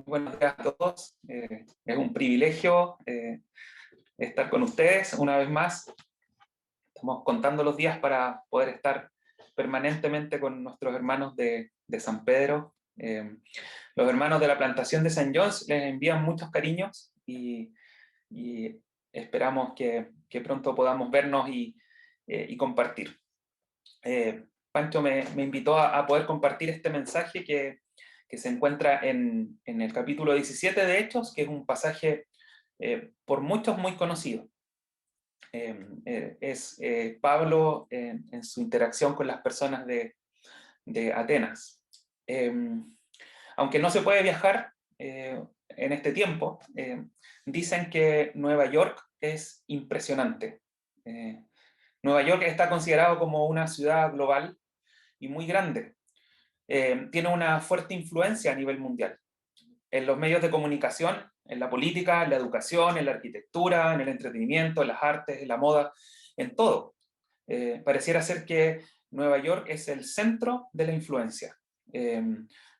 Buenos días a todos. Es un privilegio estar con ustedes una vez más. Estamos contando los días para poder estar permanentemente con nuestros hermanos de San Pedro. Los hermanos de la plantación de San John's les envían muchos cariños y esperamos que pronto podamos vernos y compartir. Pancho me invitó a poder compartir este mensaje que se encuentra en el capítulo 17 de Hechos, que es un pasaje por muchos muy conocido. Es Pablo en su interacción con las personas de Atenas. Aunque no se puede viajar en este tiempo, dicen que Nueva York es impresionante. Nueva York está considerado como una ciudad global y muy grande. Tiene una fuerte influencia a nivel mundial, en los medios de comunicación, en la política, en la educación, en la arquitectura, en el entretenimiento, en las artes, en la moda, en todo. Pareciera ser que Nueva York es el centro de la influencia.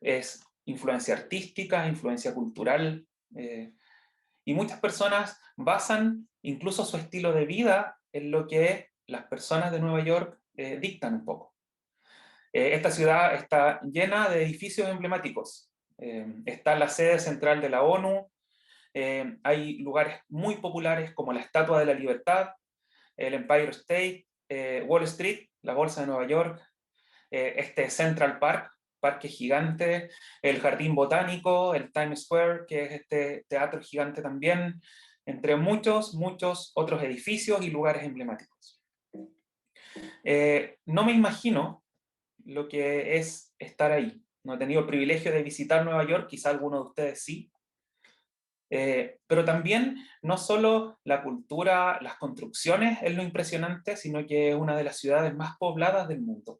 Es influencia artística, influencia cultural, y muchas personas basan incluso su estilo de vida en lo que las personas de Nueva York dictan un poco. Esta ciudad está llena de edificios emblemáticos. Está la sede central de la ONU, hay lugares muy populares como la Estatua de la Libertad, el Empire State, Wall Street, la Bolsa de Nueva York, este Central Park, parque gigante, el Jardín Botánico, el Times Square, que es este teatro gigante también, entre muchos otros edificios y lugares emblemáticos. No me imagino lo que es estar ahí. No he tenido el privilegio de visitar Nueva York, quizá alguno de ustedes sí. Pero también no solo la cultura, las construcciones es lo impresionante, sino que es una de las ciudades más pobladas del mundo.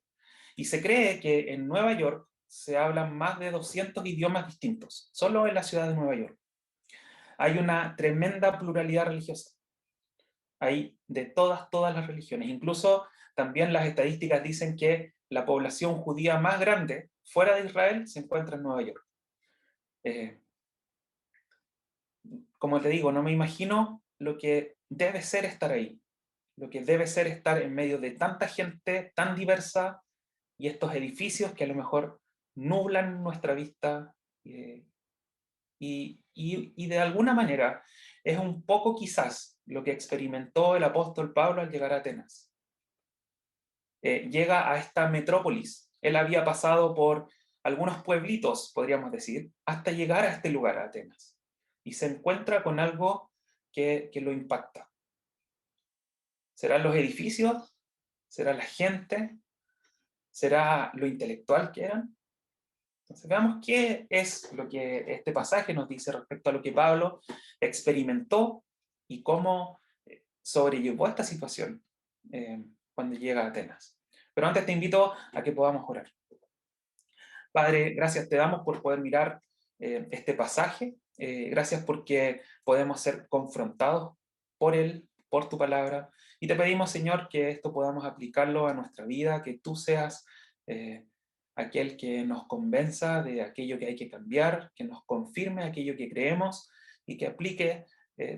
Y se cree que en Nueva York se hablan más de 200 idiomas distintos, solo en la ciudad de Nueva York. Hay una tremenda pluralidad religiosa. Hay de todas las religiones. Incluso también las estadísticas dicen que la población judía más grande fuera de Israel se encuentra en Nueva York. Como te digo, no me imagino lo que debe ser estar ahí, lo que debe ser estar en medio de tanta gente tan diversa y estos edificios que a lo mejor nublan nuestra vista, y de alguna manera es un poco quizás lo que experimentó el apóstol Pablo al llegar a Atenas. Llega a esta metrópolis. Él había pasado por algunos pueblitos, podríamos decir, hasta llegar a este lugar, a Atenas. Y se encuentra con algo que lo impacta. ¿Serán los edificios? ¿Será la gente? ¿Será lo intelectual que eran? Entonces veamos qué es lo que este pasaje nos dice respecto a lo que Pablo experimentó y cómo sobrellevó esta situación cuando llega a Atenas. Pero antes te invito a que podamos orar. Padre, gracias te damos por poder mirar este pasaje. Gracias porque podemos ser confrontados por él, por tu palabra. Y te pedimos, Señor, que esto podamos aplicarlo a nuestra vida, que tú seas aquel que nos convenza de aquello que hay que cambiar, que nos confirme aquello que creemos y que aplique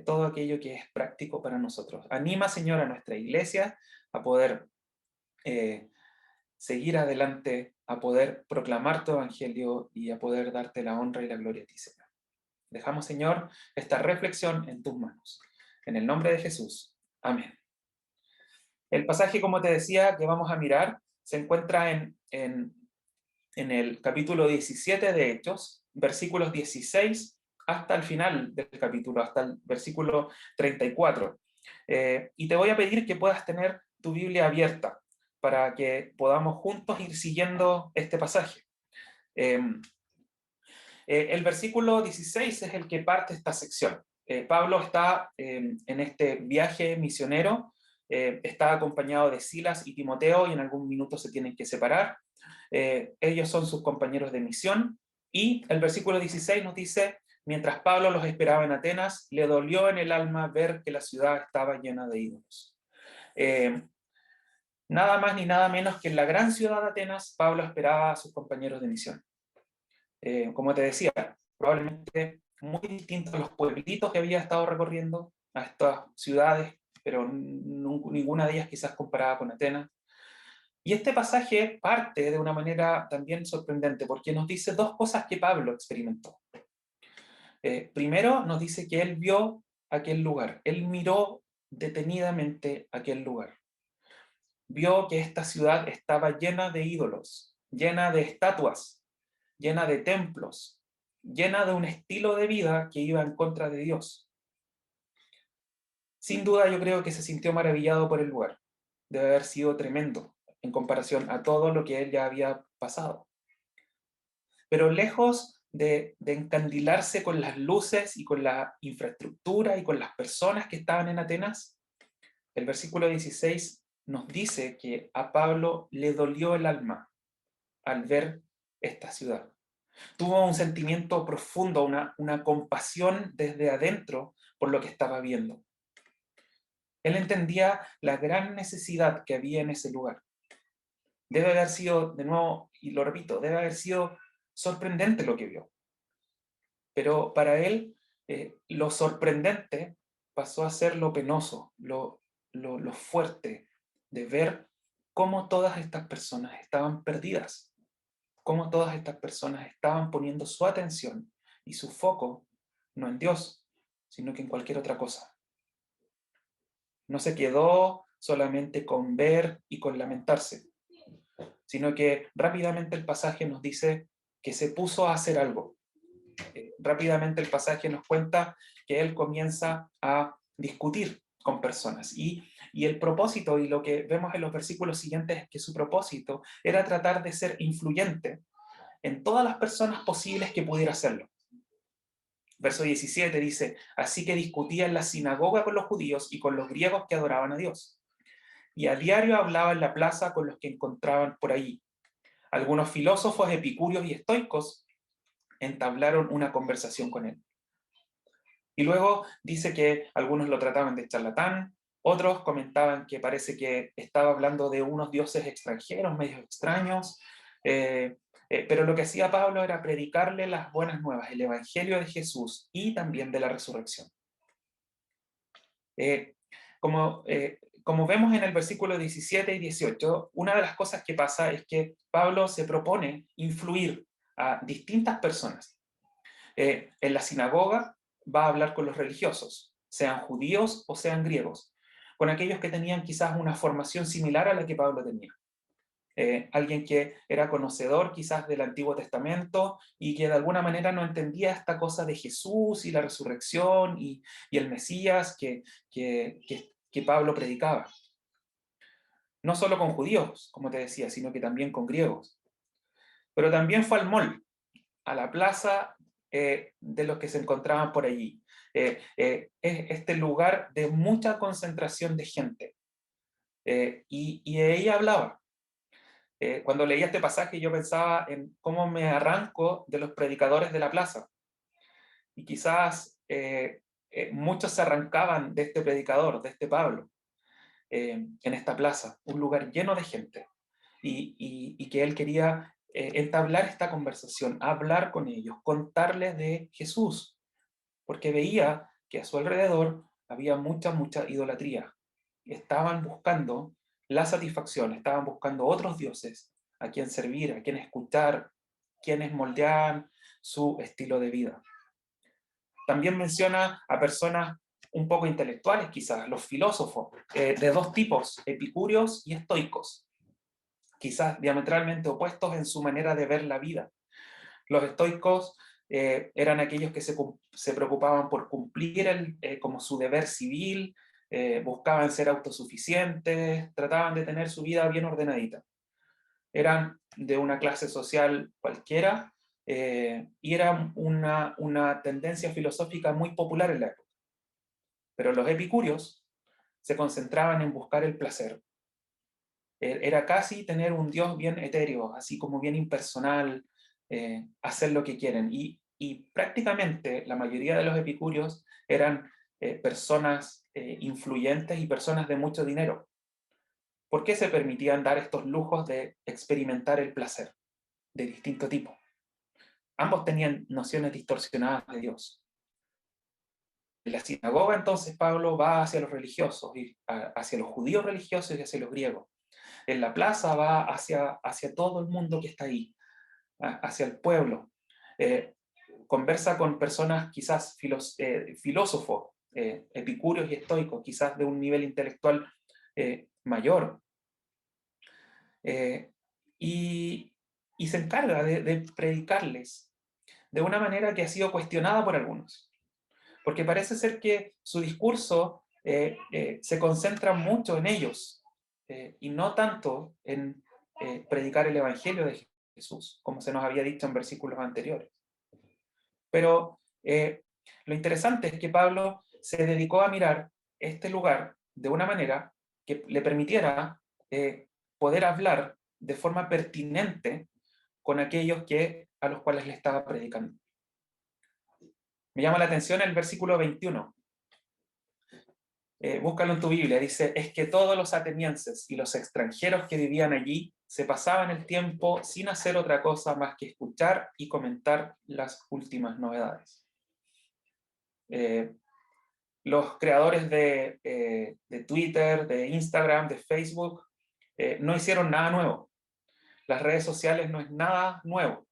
todo aquello que es práctico para nosotros. Anima, Señor, a nuestra iglesia a poder seguir adelante, a poder proclamar tu evangelio y a poder darte la honra y la gloria a ti, Señor. Dejamos, Señor, esta reflexión en tus manos. En el nombre de Jesús. Amén. El pasaje, como te decía, que vamos a mirar, se encuentra en el capítulo 17 de Hechos, versículos 16 hasta el final del capítulo, hasta el versículo 34. Y te voy a pedir que puedas tener tu Biblia abierta para que podamos juntos ir siguiendo este pasaje. El versículo 16 es el que parte esta sección. Pablo está en este viaje misionero, está acompañado de Silas y Timoteo y en algún minuto se tienen que separar. Ellos son sus compañeros de misión y el versículo 16 nos dice: mientras Pablo los esperaba en Atenas, le dolió en el alma ver que la ciudad estaba llena de ídolos. Nada más ni nada menos que en la gran ciudad de Atenas, Pablo esperaba a sus compañeros de misión. Como te decía, probablemente muy distinto a los pueblitos que había estado recorriendo, a estas ciudades, pero ninguna de ellas quizás comparada con Atenas. Y este pasaje parte de una manera también sorprendente, porque nos dice dos cosas que Pablo experimentó. Primero nos dice que él vio aquel lugar, él miró detenidamente aquel lugar. Vio que esta ciudad estaba llena de ídolos, llena de estatuas, llena de templos, llena de un estilo de vida que iba en contra de Dios. Sin duda yo creo que se sintió maravillado por el lugar. Debe haber sido tremendo en comparación a todo lo que él ya había pasado. Pero lejos de encandilarse con las luces y con la infraestructura y con las personas que estaban en Atenas, el versículo 16 nos dice que a Pablo le dolió el alma al ver esta ciudad. Tuvo un sentimiento profundo, una compasión desde adentro por lo que estaba viendo. Él entendía la gran necesidad que había en ese lugar. Debe haber sido, de nuevo, y lo repito, debe haber sido sorprendente lo que vio. Pero para él, lo sorprendente pasó a ser lo penoso, lo fuerte de ver cómo todas estas personas estaban perdidas, cómo todas estas personas estaban poniendo su atención y su foco no en Dios, sino que en cualquier otra cosa. No se quedó solamente con ver y con lamentarse, sino que rápidamente el pasaje nos dice que se puso a hacer algo. Rápidamente el pasaje nos cuenta que él comienza a discutir con personas y el propósito, y lo que vemos en los versículos siguientes, es que su propósito era tratar de ser influyente en todas las personas posibles que pudiera hacerlo. Verso 17 dice: así que discutía en la sinagoga con los judíos y con los griegos que adoraban a Dios, y a diario hablaba en la plaza con los que encontraban por allí. Algunos filósofos epicúreos y estoicos entablaron una conversación con él. Y luego dice que algunos lo trataban de charlatán, otros comentaban que parece que estaba hablando de unos dioses extranjeros, medios extraños, pero lo que hacía Pablo era predicarle las buenas nuevas, el evangelio de Jesús y también de la resurrección. Eh, como vemos en el versículo 17 y 18, una de las cosas que pasa es que Pablo se propone influir a distintas personas. En la sinagoga va a hablar con los religiosos, sean judíos o sean griegos, con aquellos que tenían quizás una formación similar a la que Pablo tenía. Alguien que era conocedor quizás del Antiguo Testamento y que de alguna manera no entendía esta cosa de Jesús y la resurrección y el Mesías que Pablo predicaba. No solo con judíos, como te decía, sino que también con griegos. Pero también fue al mall, a la plaza de los que se encontraban por allí. Es este lugar de mucha concentración de gente. Y de ella hablaba. Cuando leía este pasaje yo pensaba en cómo me arranco de los predicadores de la plaza. Y quizás muchos se arrancaban de este predicador, de este Pablo, en esta plaza, un lugar lleno de gente. Y que él quería entablar esta conversación, hablar con ellos, contarles de Jesús, porque veía que a su alrededor había mucha idolatría. Estaban buscando la satisfacción, estaban buscando otros dioses a quien servir, a quien escuchar, quienes moldeaban su estilo de vida. También menciona a personas un poco intelectuales, quizás, los filósofos, de dos tipos, epicúreos y estoicos, quizás diametralmente opuestos en su manera de ver la vida. Los estoicos eran aquellos que se preocupaban por cumplir como su deber civil, buscaban ser autosuficientes, trataban de tener su vida bien ordenadita. Eran de una clase social cualquiera y era una tendencia filosófica muy popular en la época. Pero los epicúreos se concentraban en buscar el placer. Era casi tener un Dios bien etéreo, así como bien impersonal, hacer lo que quieren. Y prácticamente la mayoría de los epicúreos eran personas influyentes y personas de mucho dinero. ¿Por qué se permitían dar estos lujos de experimentar el placer de distinto tipo? Ambos tenían nociones distorsionadas de Dios. En la sinagoga entonces Pablo va hacia los religiosos, hacia los judíos religiosos y hacia los griegos. En la plaza va hacia todo el mundo que está ahí, hacia el pueblo. Conversa con personas quizás filósofos, epicúreos y estoicos, quizás de un nivel intelectual mayor. Y se encarga de predicarles de una manera que ha sido cuestionada por algunos. Porque parece ser que su discurso se concentra mucho en ellos y no tanto en predicar el Evangelio de Jesús, como se nos había dicho en versículos anteriores. Pero lo interesante es que Pablo se dedicó a mirar este lugar de una manera que le permitiera poder hablar de forma pertinente con aquellos a los cuales le estaba predicando. Me llama la atención el versículo 21. Búscalo en tu Biblia, dice, es que todos los atenienses y los extranjeros que vivían allí se pasaban el tiempo sin hacer otra cosa más que escuchar y comentar las últimas novedades. Los creadores de Twitter, de Instagram, de Facebook, no hicieron nada nuevo. Las redes sociales no es nada nuevo.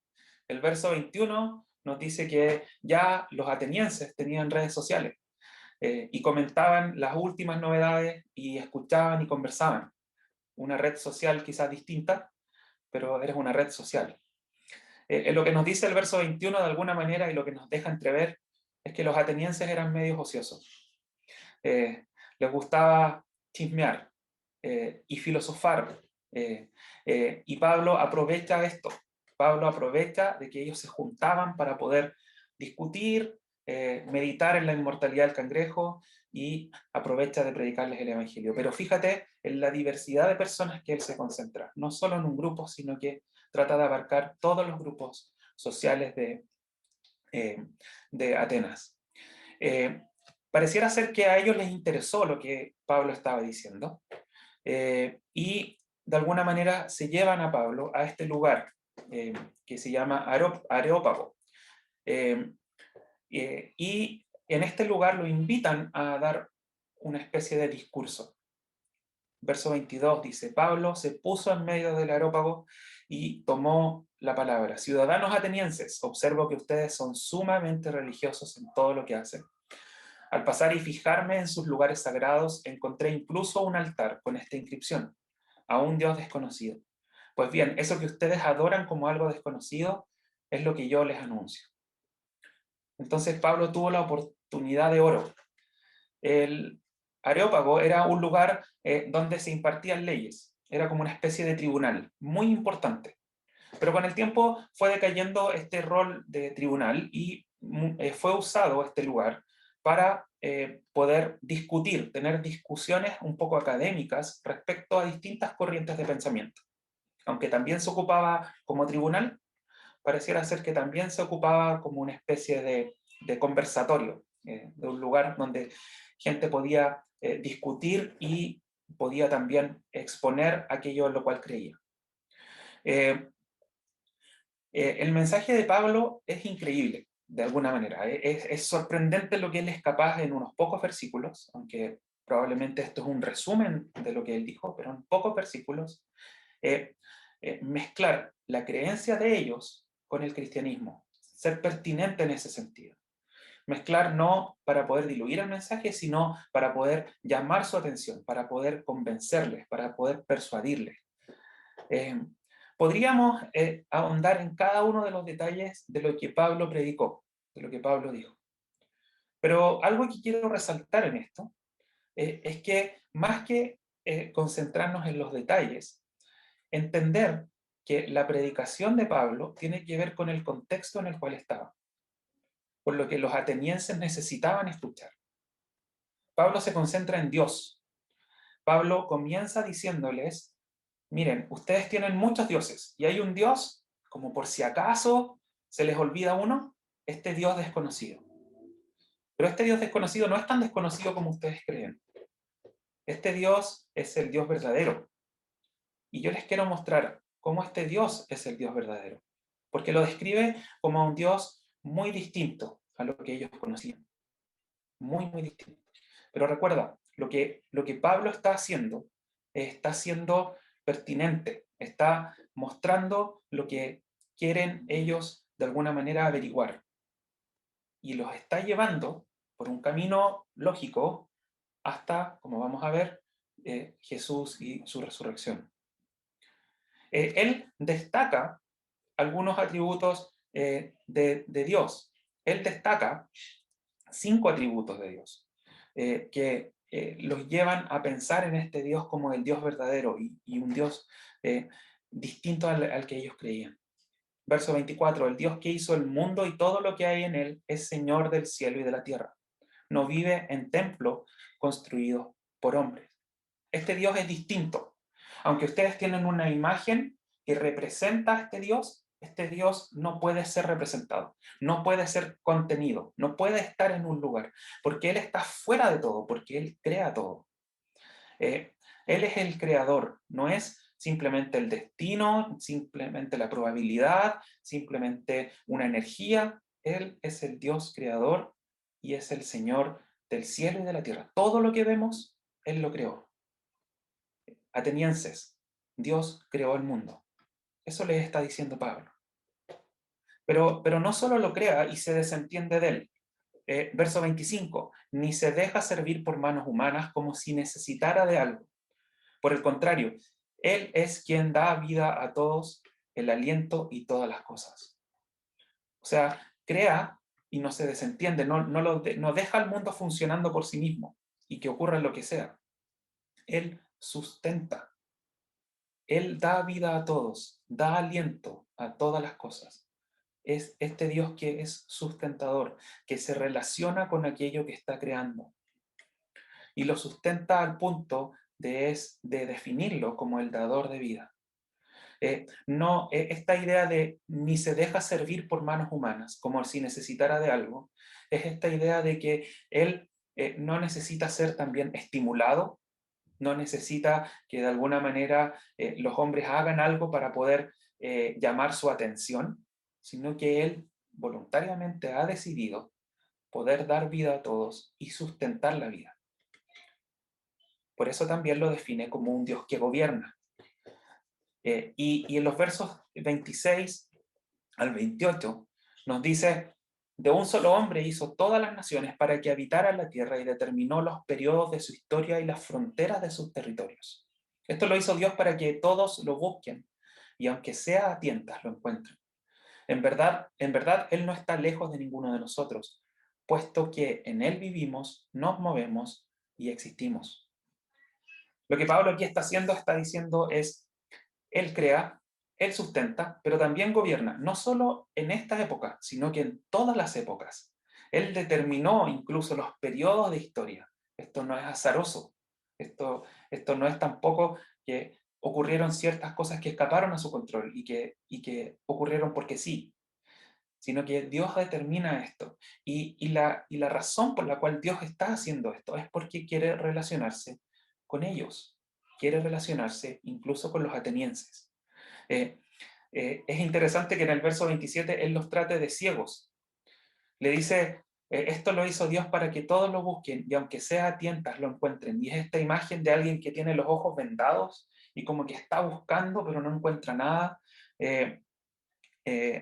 El verso 21 nos dice que ya los atenienses tenían redes sociales y comentaban las últimas novedades y escuchaban y conversaban. Una red social quizás distinta, pero eres una red social. Lo que nos dice el verso 21 de alguna manera y lo que nos deja entrever es que los atenienses eran medios ociosos. Les gustaba chismear y filosofar. Y Pablo aprovecha esto. Pablo aprovecha de que ellos se juntaban para poder discutir, meditar en la inmortalidad del cangrejo y aprovecha de predicarles el Evangelio. Pero fíjate en la diversidad de personas que él se concentra, no solo en un grupo, sino que trata de abarcar todos los grupos sociales de Atenas. Pareciera ser que a ellos les interesó lo que Pablo estaba diciendo y de alguna manera se llevan a Pablo a este lugar que se llama Areópago. Y en este lugar lo invitan a dar una especie de discurso. Verso 22 dice, Pablo se puso en medio del Areópago y tomó la palabra. Ciudadanos atenienses, observo que ustedes son sumamente religiosos en todo lo que hacen. Al pasar y fijarme en sus lugares sagrados, encontré incluso un altar con esta inscripción, a un Dios desconocido. Pues bien, eso que ustedes adoran como algo desconocido es lo que yo les anuncio. Entonces Pablo tuvo la oportunidad de oro. El Areópago era un lugar donde se impartían leyes, era como una especie de tribunal, muy importante. Pero con el tiempo fue decayendo este rol de tribunal y fue usado este lugar para poder discutir, tener discusiones un poco académicas respecto a distintas corrientes de pensamiento. Aunque también se ocupaba como tribunal, pareciera ser que también se ocupaba como una especie de conversatorio, de un lugar donde gente podía discutir y podía también exponer aquello en lo cual creía. El mensaje de Pablo es increíble, de alguna manera. Es sorprendente lo que él es capaz en unos pocos versículos, aunque probablemente esto es un resumen de lo que él dijo, pero en pocos versículos, mezclar la creencia de ellos con el cristianismo, ser pertinente en ese sentido. Mezclar no para poder diluir el mensaje, sino para poder llamar su atención, para poder convencerles, para poder persuadirles. Podríamos ahondar en cada uno de los detalles de lo que Pablo predicó, de lo que Pablo dijo. Pero algo que quiero resaltar en esto es que más que concentrarnos en los detalles, entender que la predicación de Pablo tiene que ver con el contexto en el cual estaba, por lo que los atenienses necesitaban escuchar. Pablo se concentra en Dios. Pablo comienza diciéndoles, miren, ustedes tienen muchos dioses y hay un Dios, como por si acaso se les olvida uno, este Dios desconocido. Pero este Dios desconocido no es tan desconocido como ustedes creen. Este Dios es el Dios verdadero. Y yo les quiero mostrar cómo este Dios es el Dios verdadero. porque lo describe como a un Dios muy distinto a lo que ellos conocían, muy, muy distinto. Pero recuerda, lo que Pablo está siendo pertinente, está mostrando lo que quieren ellos de alguna manera averiguar, y los está llevando por un camino lógico hasta, como vamos a ver, Jesús y su resurrección. Él destaca algunos atributos de Dios. Él destaca 5 atributos de Dios que los llevan a pensar en este Dios como el Dios verdadero y un Dios distinto al que ellos creían. Verso 24, el Dios que hizo el mundo y todo lo que hay en él es Señor del cielo y de la tierra. No vive en templos construidos por hombres. Este Dios es distinto. Aunque ustedes tienen una imagen que representa a este Dios no puede ser representado, no puede ser contenido, no puede estar en un lugar, porque Él está fuera de todo, porque Él crea todo. Eh, Él es el creador, no es simplemente el destino, simplemente la probabilidad, simplemente una energía. Él es el Dios creador y es el Señor del cielo y de la tierra. Todo lo que vemos, Él lo creó. Atenienses, Dios creó el mundo. Eso les está diciendo Pablo. Pero no solo lo crea y se desentiende de él. Verso 25, ni se deja servir por manos humanas como si necesitara de algo. Por el contrario, Él es quien da vida a todos, el aliento y todas las cosas. O sea, crea y no se desentiende, no deja al mundo funcionando por sí mismo y que ocurra lo que sea. Él sustenta. Él da vida a todos, da aliento a todas las cosas. Es este Dios que es sustentador, que se relaciona con aquello que está creando y lo sustenta al punto de definirlo como el dador de vida. No, esta idea de ni se deja servir por manos humanas, como si necesitara de algo, es esta idea de que él no necesita ser también estimulado, no necesita que de alguna manera los hombres hagan algo para poder llamar su atención, sino que él voluntariamente ha decidido poder dar vida a todos y sustentar la vida. Por eso también lo define como un Dios que gobierna. Y en los versos 26 al 28 nos dice, de un solo hombre hizo todas las naciones para que habitaran la tierra y determinó los periodos de su historia y las fronteras de sus territorios. Esto lo hizo Dios para que todos lo busquen y aunque sea a tientas lo encuentren. En verdad, Él no está lejos de ninguno de nosotros, puesto que en Él vivimos, nos movemos y existimos. Lo que Pablo aquí está diciendo es, Él crea, Él sustenta, pero también gobierna, no solo en esta época, sino que en todas las épocas. Él determinó incluso los periodos de historia. Esto no es azaroso. Esto no es tampoco que ocurrieron ciertas cosas que escaparon a su control y que ocurrieron porque sí, sino que Dios determina esto. Y la razón por la cual Dios está haciendo esto es porque quiere relacionarse con ellos, quiere relacionarse incluso con los atenienses. Eh, es interesante que en el verso 27 Él los trate de ciegos. Le dice, esto lo hizo Dios para que todos lo busquen y aunque sea a tientas lo encuentren. Y es esta imagen de alguien que tiene los ojos vendados y como que está buscando pero no encuentra nada.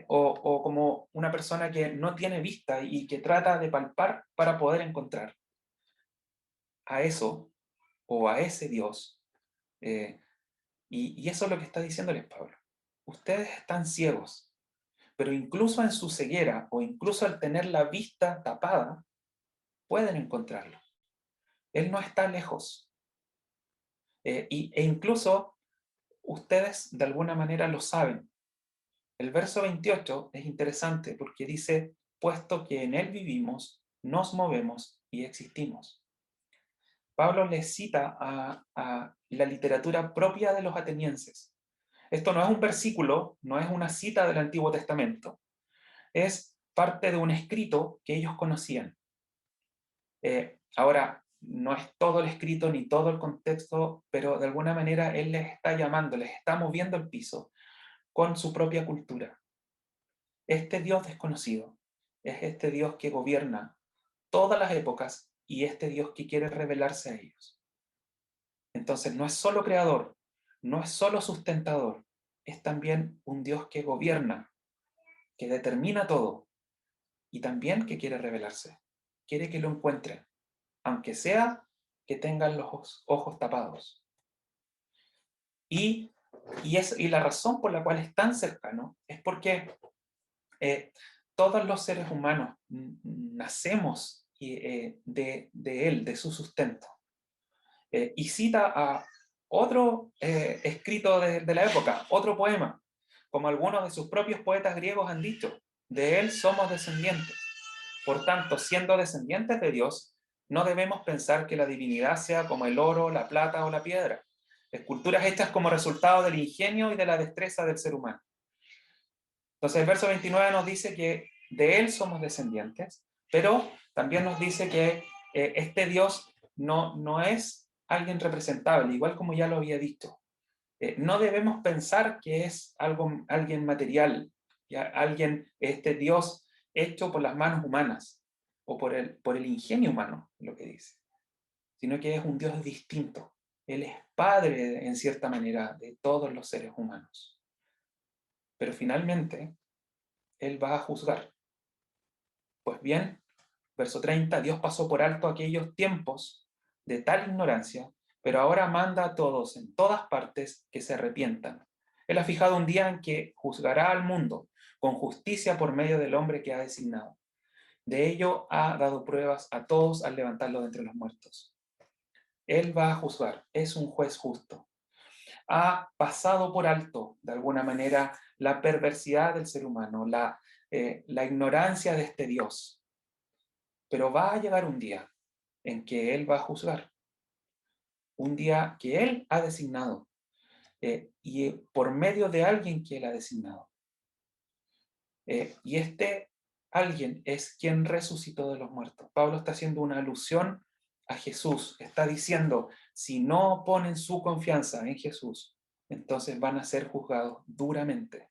O como una persona que no tiene vista y que trata de palpar para poder encontrar a eso o a ese Dios. eh, y eso es lo que está diciéndoles Pablo. Ustedes están ciegos, pero incluso en su ceguera o incluso al tener la vista tapada, pueden encontrarlo. Él no está lejos. E incluso ustedes de alguna manera lo saben. El verso 28 es interesante porque dice, puesto que en él vivimos, nos movemos y existimos. Pablo les cita a la literatura propia de los atenienses. Esto no es un versículo, no es una cita del Antiguo Testamento, es parte de un escrito que ellos conocían. Ahora, no es todo el escrito ni todo el contexto, pero de alguna manera él les está llamando, les está moviendo el piso con su propia cultura. Este Dios desconocido es este Dios que gobierna todas las épocas y este Dios que quiere revelarse a ellos. Entonces no es solo creador, no es solo sustentador, es también un Dios que gobierna, que determina todo y también que quiere revelarse. Quiere que lo encuentren, aunque sea que tengan los ojos tapados. Y la razón por la cual es tan cercano es porque todos los seres humanos nacemos de él, de su sustento. Y cita a otro escrito de la época, otro poema, como algunos de sus propios poetas griegos han dicho, de él somos descendientes. Por tanto, siendo descendientes de Dios, no debemos pensar que la divinidad sea como el oro, la plata o la piedra, esculturas hechas como resultado del ingenio y de la destreza del ser humano. Entonces el verso 29 nos dice que de él somos descendientes, pero también nos dice que este Dios no es alguien representable, igual como ya lo había dicho. No debemos pensar que es alguien material, ¿ya? Alguien, este Dios hecho por las manos humanas o por el ingenio humano, lo que dice, sino que es un Dios distinto. Él es padre, en cierta manera, de todos los seres humanos. Pero finalmente, Él va a juzgar. Pues bien, verso 30, Dios pasó por alto aquellos tiempos de tal ignorancia, pero ahora manda a todos en todas partes que se arrepientan. Él ha fijado un día en que juzgará al mundo con justicia por medio del hombre que ha designado. De ello ha dado pruebas a todos al levantarlo de entre los muertos. Él va a juzgar, es un juez justo. Ha pasado por alto, de alguna manera, la perversidad del ser humano, la ignorancia de este Dios. Pero va a llegar un día en que Él va a juzgar, un día que Él ha designado, y por medio de alguien que Él ha designado. Y este alguien es quien resucitó de los muertos. Pablo está haciendo una alusión a Jesús, está diciendo, si no ponen su confianza en Jesús, entonces van a ser juzgados duramente.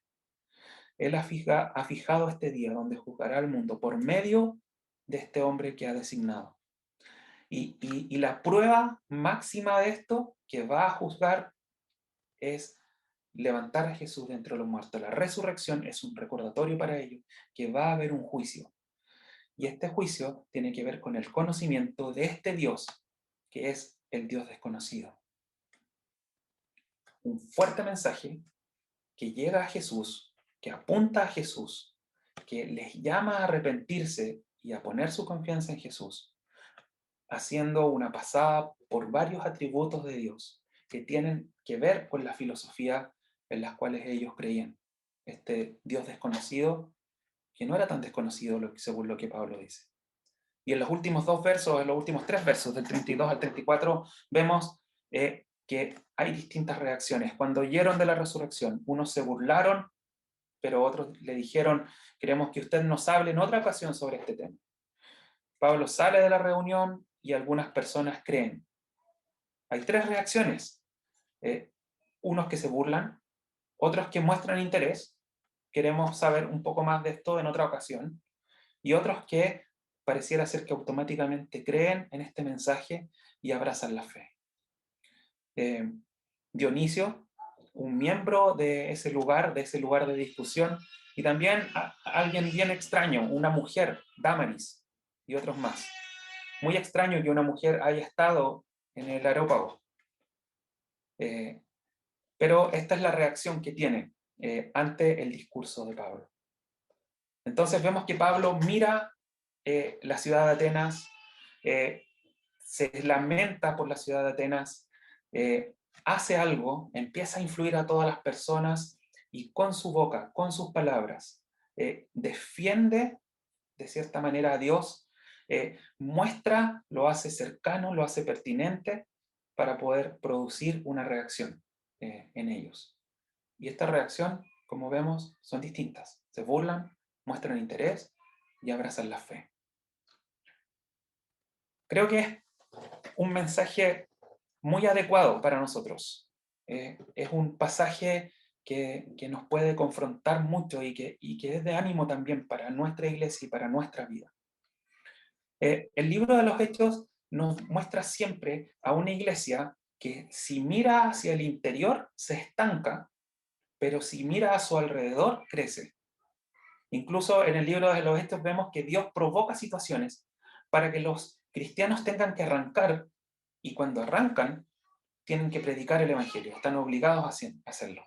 Él ha fijado este día donde juzgará al mundo por medio de este hombre que ha designado. Y la prueba máxima de esto que va a juzgar es levantar a Jesús de entre los muertos. La resurrección es un recordatorio para ellos que va a haber un juicio. Y este juicio tiene que ver con el conocimiento de este Dios, que es el Dios desconocido. Un fuerte mensaje que llega a Jesús, que apunta a Jesús, que les llama a arrepentirse y a poner su confianza en Jesús, haciendo una pasada por varios atributos de Dios que tienen que ver con la filosofía en las cuales ellos creían. Este Dios desconocido, que no era tan desconocido según lo que Pablo dice. Y en los últimos dos versos, en los últimos tres versos, del 32 al 34, vemos que hay distintas reacciones. Cuando oyeron de la resurrección, unos se burlaron, pero otros le dijeron, queremos que usted nos hable en otra ocasión sobre este tema. Pablo sale de la reunión y algunas personas creen. Hay tres reacciones. Eh, Unos que se burlan, otros que muestran interés, queremos saber un poco más de esto en otra ocasión, y otros que pareciera ser que automáticamente creen en este mensaje y abrazan la fe. Dionisio, un miembro de ese lugar de discusión, y también alguien bien extraño, una mujer, Damaris, y otros más. Muy extraño que una mujer haya estado en el Areópago. Pero esta es la reacción que tiene ante el discurso de Pablo. Entonces vemos que Pablo mira la ciudad de Atenas, se lamenta por la ciudad de Atenas, hace algo, empieza a influir a todas las personas y con su boca, con sus palabras, defiende de cierta manera a Dios, muestra, lo hace cercano, lo hace pertinente para poder producir una reacción en ellos. Y esta reacción, como vemos, son distintas. Se burlan, muestran interés y abrazan la fe. Creo que es un mensaje muy adecuado para nosotros. Es un pasaje que nos puede confrontar mucho y que es de ánimo también para nuestra iglesia y para nuestra vida. El libro de los Hechos nos muestra siempre a una iglesia que si mira hacia el interior se estanca, pero si mira a su alrededor crece. Incluso en el libro de los Hechos vemos que Dios provoca situaciones para que los cristianos tengan que arrancar, y cuando arrancan tienen que predicar el Evangelio, están obligados a hacerlo.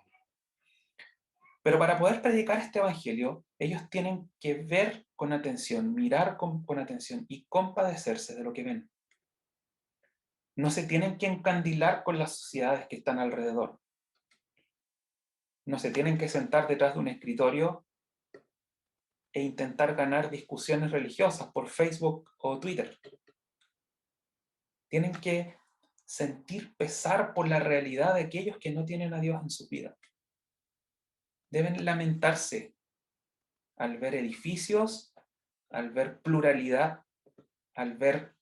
Pero para poder predicar este Evangelio, ellos tienen que ver con atención, mirar con atención y compadecerse de lo que ven. No se tienen que encandilar con las sociedades que están alrededor. No se tienen que sentar detrás de un escritorio e intentar ganar discusiones religiosas por Facebook o Twitter. Tienen que sentir pesar por la realidad de aquellos que no tienen a Dios en su vida. Deben lamentarse al ver edificios, al ver pluralidad, al ver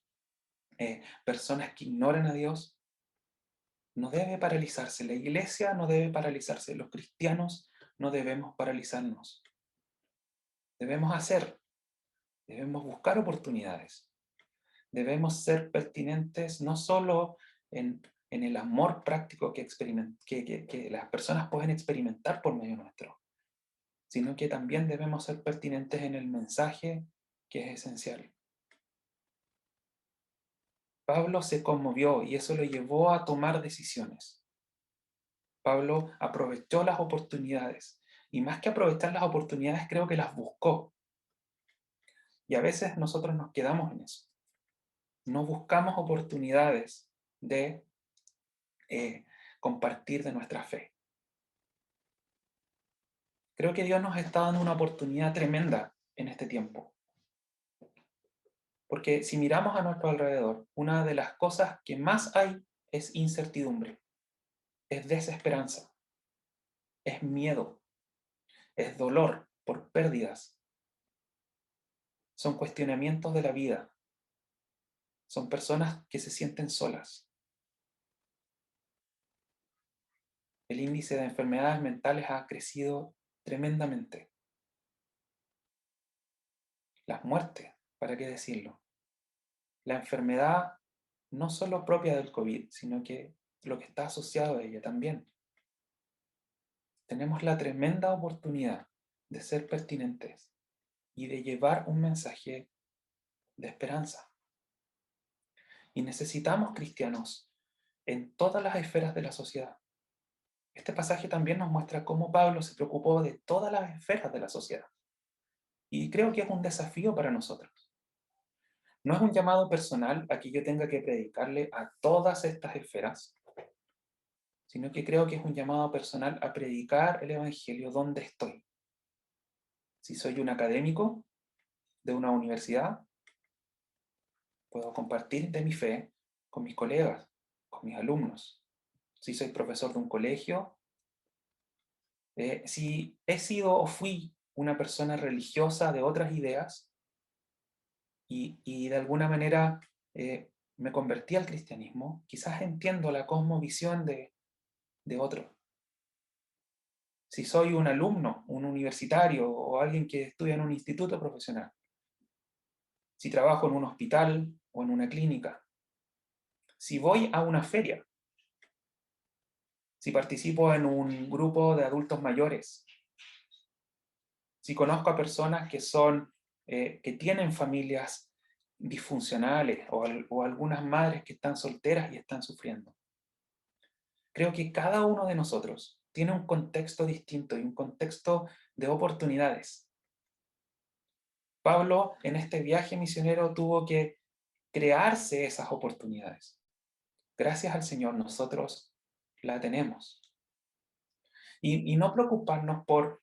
personas que ignoran a Dios. No debe paralizarse. La iglesia no debe paralizarse. Los cristianos no debemos paralizarnos. Debemos hacer, debemos buscar oportunidades. Debemos ser pertinentes no solo en el amor práctico que las personas pueden experimentar por medio nuestro, sino que también debemos ser pertinentes en el mensaje que es esencial. Pablo se conmovió y eso lo llevó a tomar decisiones. Pablo aprovechó las oportunidades y más que aprovechar las oportunidades creo que las buscó. Y a veces nosotros nos quedamos en eso. No buscamos oportunidades de compartir de nuestra fe. Creo que Dios nos está dando una oportunidad tremenda en este tiempo. Porque si miramos a nuestro alrededor, una de las cosas que más hay es incertidumbre, es desesperanza, es miedo, es dolor por pérdidas, son cuestionamientos de la vida, son personas que se sienten solas. El índice de enfermedades mentales ha crecido tremendamente. Las muertes, ¿para qué decirlo? La enfermedad no solo propia del COVID, sino que lo que está asociado a ella también. Tenemos la tremenda oportunidad de ser pertinentes y de llevar un mensaje de esperanza. Y necesitamos cristianos en todas las esferas de la sociedad. Este pasaje también nos muestra cómo Pablo se preocupó de todas las esferas de la sociedad. Y creo que es un desafío para nosotros. No es un llamado personal a que yo tenga que predicarle a todas estas esferas, sino que creo que es un llamado personal a predicar el Evangelio donde estoy. Si soy un académico de una universidad, puedo compartir de mi fe con mis colegas, con mis alumnos. Si soy profesor de un colegio, si he sido o fui una persona religiosa de otras ideas y de alguna manera me convertí al cristianismo, quizás entiendo la cosmovisión de otro. Si soy un alumno, un universitario o alguien que estudia en un instituto profesional, si trabajo en un hospital o en una clínica, si voy a una feria, si participo en un grupo de adultos mayores, si conozco a personas que tienen familias disfuncionales o algunas madres que están solteras y están sufriendo. Creo que cada uno de nosotros tiene un contexto distinto y un contexto de oportunidades. Pablo en este viaje misionero tuvo que crearse esas oportunidades. Gracias al Señor nosotros la tenemos. Y no preocuparnos por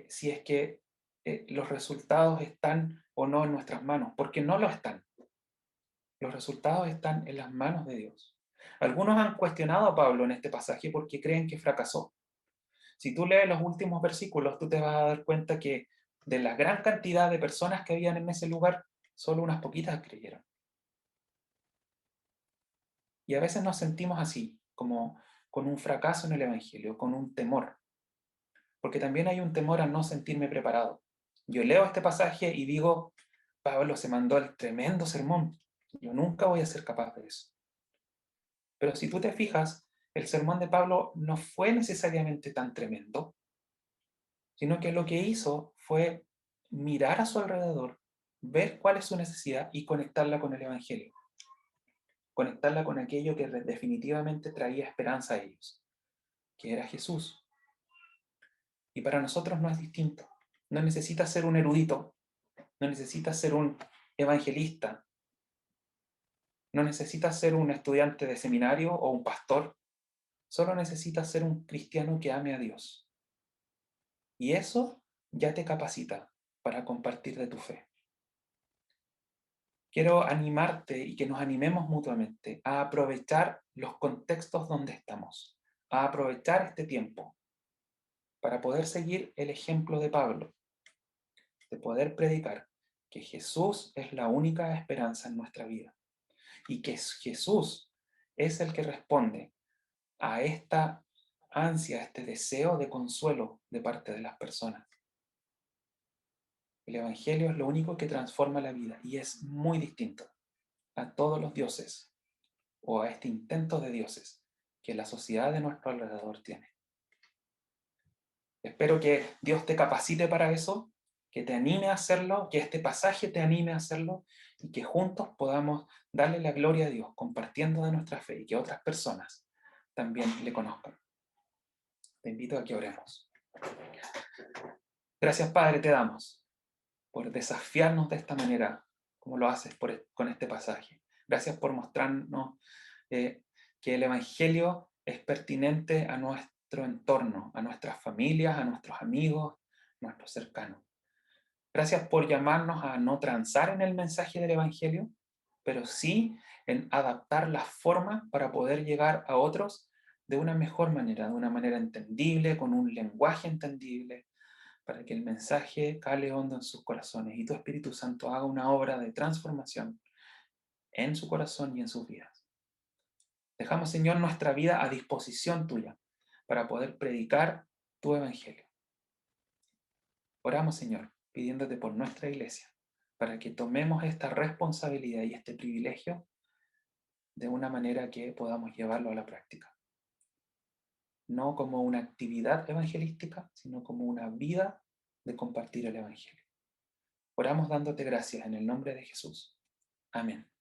si es que los resultados están o no en nuestras manos, porque no lo están. Los resultados están en las manos de Dios. Algunos han cuestionado a Pablo en este pasaje porque creen que fracasó. Si tú lees los últimos versículos, tú te vas a dar cuenta que de la gran cantidad de personas que habían en ese lugar, solo unas poquitas creyeron. Y a veces nos sentimos así, como con un fracaso en el Evangelio, con un temor. porque también hay un temor a no sentirme preparado. Yo leo este pasaje y digo, Pablo se mandó el tremendo sermón, yo nunca voy a ser capaz de eso. Pero si tú te fijas, el sermón de Pablo no fue necesariamente tan tremendo, sino que lo que hizo fue mirar a su alrededor, ver cuál es su necesidad y conectarla con el Evangelio, conectarla con aquello que definitivamente traía esperanza a ellos, que era Jesús. Y para nosotros no es distinto. No necesitas ser un erudito, no necesitas ser un evangelista, no necesitas ser un estudiante de seminario o un pastor, solo necesitas ser un cristiano que ame a Dios. Y eso ya te capacita para compartir de tu fe. Quiero animarte y que nos animemos mutuamente a aprovechar los contextos donde estamos, a aprovechar este tiempo para poder seguir el ejemplo de Pablo, de poder predicar que Jesús es la única esperanza en nuestra vida y que Jesús es el que responde a esta ansia, a este deseo de consuelo de parte de las personas. El Evangelio es lo único que transforma la vida y es muy distinto a todos los dioses o a este intento de dioses que la sociedad de nuestro alrededor tiene. Espero que Dios te capacite para eso, que te anime a hacerlo, que este pasaje te anime a hacerlo y que juntos podamos darle la gloria a Dios compartiendo de nuestra fe y que otras personas también le conozcan. Te invito a que oremos. Gracias, Padre, te damos por desafiarnos de esta manera, como lo haces con este pasaje. Gracias por mostrarnos que el Evangelio es pertinente a nuestro entorno, a nuestras familias, a nuestros amigos, a nuestros cercanos. Gracias por llamarnos a no transar en el mensaje del Evangelio, pero sí en adaptar las formas para poder llegar a otros de una mejor manera, de una manera entendible, con un lenguaje entendible, para que el mensaje cale hondo en sus corazones y tu Espíritu Santo haga una obra de transformación en su corazón y en sus vidas. Dejamos, Señor, nuestra vida a disposición tuya para poder predicar tu Evangelio. Oramos, Señor, pidiéndote por nuestra iglesia, para que tomemos esta responsabilidad y este privilegio de una manera que podamos llevarlo a la práctica. No como una actividad evangelística, sino como una vida de compartir el Evangelio. Oramos dándote gracias en el nombre de Jesús. Amén.